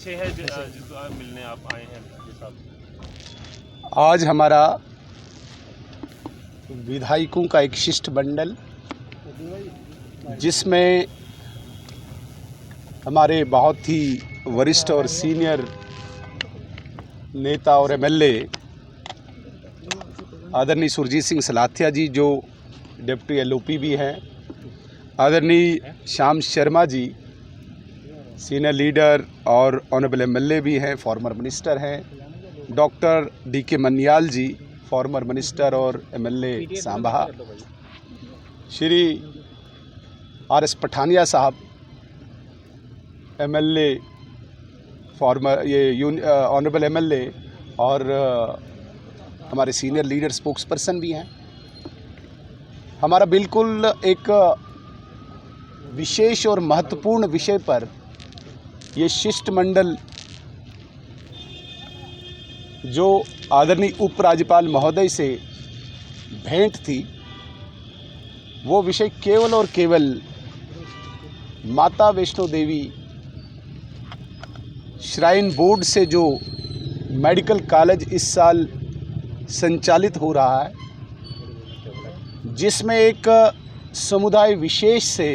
विषय है जिसको आप मिलने आप आए हैं साहब? आज हमारा विधायकों का एक शिष्टमंडल, जिसमें हमारे बहुत ही वरिष्ठ और सीनियर नेता और एमएलए आदरणीय सुरजीत सिंह सलाथिया जी, जो डिप्टी एलओपी भी हैं, आदरणीय श्याम शर्मा जी सीनियर लीडर और ऑनरेबल एमएलए भी हैं, फॉर्मर मिनिस्टर हैं, डॉक्टर डीके मनियाल जी फॉर्मर मिनिस्टर और एमएलए सांबा, श्री आरएस पठानिया साहब एमएलए फॉर्मर ऑनरेबल एमएलए और हमारे सीनियर लीडर स्पोक्स पर्सन भी हैं। हमारा बिल्कुल एक विशेष और महत्वपूर्ण विषय पर ये शिष्टमंडल, जो आदरणीय उपराज्यपाल महोदय से भेंट थी, वो विषय केवल और केवल माता वैष्णो देवी श्राइन बोर्ड से जो मेडिकल कॉलेज इस साल संचालित हो रहा है, जिसमें एक समुदाय विशेष से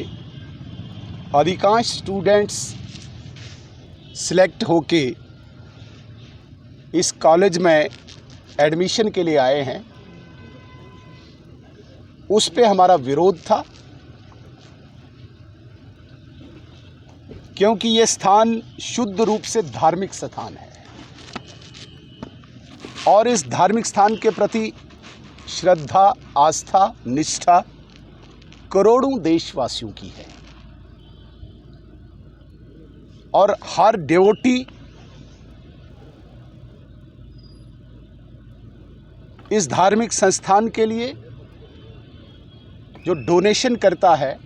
अधिकांश स्टूडेंट्स सिलेक्ट होके इस कॉलेज में एडमिशन के लिए आए हैं, उस पे हमारा विरोध था, क्योंकि ये स्थान शुद्ध रूप से धार्मिक स्थान है और इस धार्मिक स्थान के प्रति श्रद्धा, आस्था, निष्ठा करोड़ों देशवासियों की है और हर डिवोटी इस धार्मिक संस्थान के लिए जो डोनेशन करता है,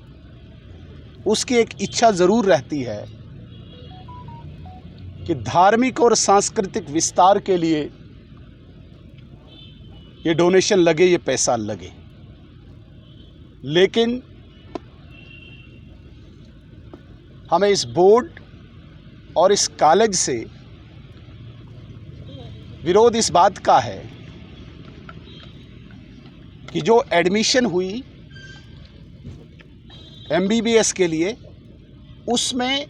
उसकी एक इच्छा ज़रूर रहती है कि धार्मिक और सांस्कृतिक विस्तार के लिए ये डोनेशन लगे, ये पैसा लगे। लेकिन हमें इस बोर्ड और इस कॉलेज से विरोध इस बात का है कि जो एडमिशन हुई एमबीबीएस के लिए, उसमें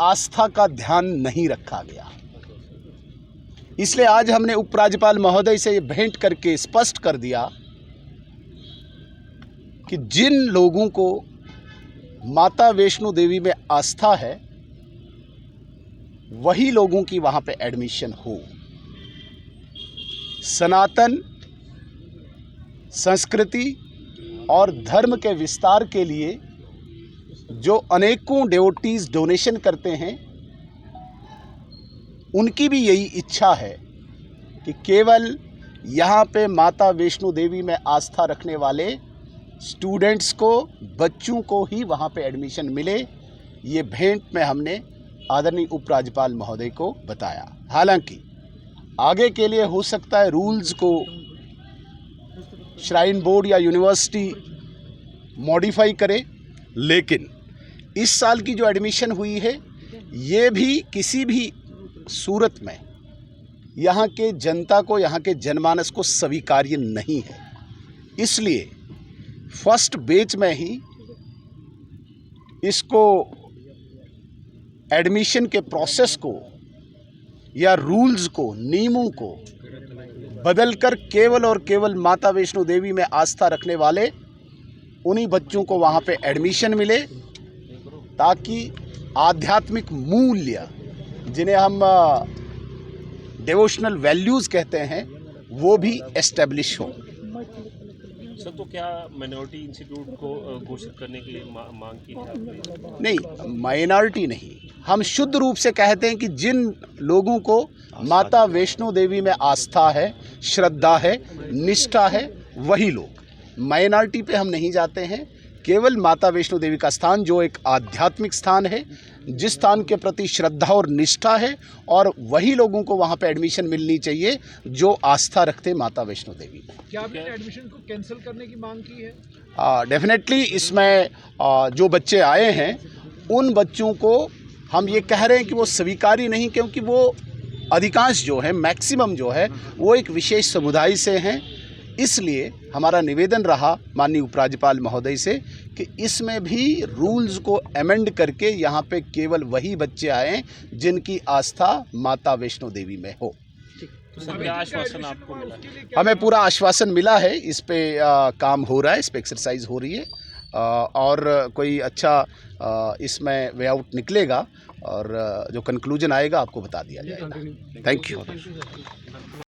आस्था का ध्यान नहीं रखा गया। इसलिए आज हमने उपराज्यपाल महोदय से ये भेंट करके स्पष्ट कर दिया कि जिन लोगों को माता वैष्णो देवी में आस्था है, वही लोगों की वहाँ पे एडमिशन हो। सनातन संस्कृति और धर्म के विस्तार के लिए जो अनेकों डिवोटीज डोनेशन करते हैं, उनकी भी यही इच्छा है कि केवल यहाँ पे माता वैष्णो देवी में आस्था रखने वाले स्टूडेंट्स को, बच्चों को ही वहाँ पे एडमिशन मिले। ये भेंट में हमने आदरणीय उपराज्यपाल महोदय को बताया। हालांकि आगे के लिए हो सकता है रूल्स को श्राइन बोर्ड या यूनिवर्सिटी मॉडिफाई करे, लेकिन इस साल की जो एडमिशन हुई है, ये भी किसी भी सूरत में यहाँ के जनता को, यहाँ के जनमानस को स्वीकार्य नहीं है। इसलिए फर्स्ट बैच में ही इसको एडमिशन के प्रोसेस को या रूल्स को, नियमों को बदलकर केवल और केवल माता वैष्णो देवी में आस्था रखने वाले उन्हीं बच्चों को वहाँ पे एडमिशन मिले, ताकि आध्यात्मिक मूल्य, जिन्हें हम डिवोशनल वैल्यूज़ कहते हैं, वो भी एस्टेब्लिश हो। सर, तो क्या माइनॉरिटी इंस्टीट्यूट को घोषित करने के लिए मांग की है आपने? नहीं, माइनॉरिटी नहीं, हम शुद्ध रूप से कहते हैं कि जिन लोगों को माता वैष्णो देवी में आस्था है, श्रद्धा है, निष्ठा है, वही लोग। माइनॉरिटी पे हम नहीं जाते हैं। केवल माता वैष्णो देवी का स्थान, जो एक आध्यात्मिक स्थान है, जिस स्थान के प्रति श्रद्धा और निष्ठा है, और वही लोगों को वहाँ पे एडमिशन मिलनी चाहिए जो आस्था रखते माता वैष्णो देवी में। क्या आपने एडमिशन को कैंसिल करने की मांग की है? डेफिनेटली इसमें जो बच्चे आए हैं, उन बच्चों को हम ये कह रहे हैं कि वो स्वीकारी नहीं, क्योंकि वो अधिकांश जो है, मैक्सिमम जो है, वो एक विशेष समुदाय से हैं। इसलिए हमारा निवेदन रहा माननीय उपराज्यपाल महोदय से कि इसमें भी रूल्स को अमेंड करके यहाँ पे केवल वही बच्चे आएँ जिनकी आस्था माता वैष्णो देवी में हो। तो सर क्या आश्वासन आपको मिला? हमें पूरा आश्वासन मिला है, इस पे काम हो रहा है, इस पे एक्सरसाइज हो रही है, और कोई अच्छा इसमें वे आउट निकलेगा और जो कंक्लूजन आएगा आपको बता दिया जाएगा। Thank you.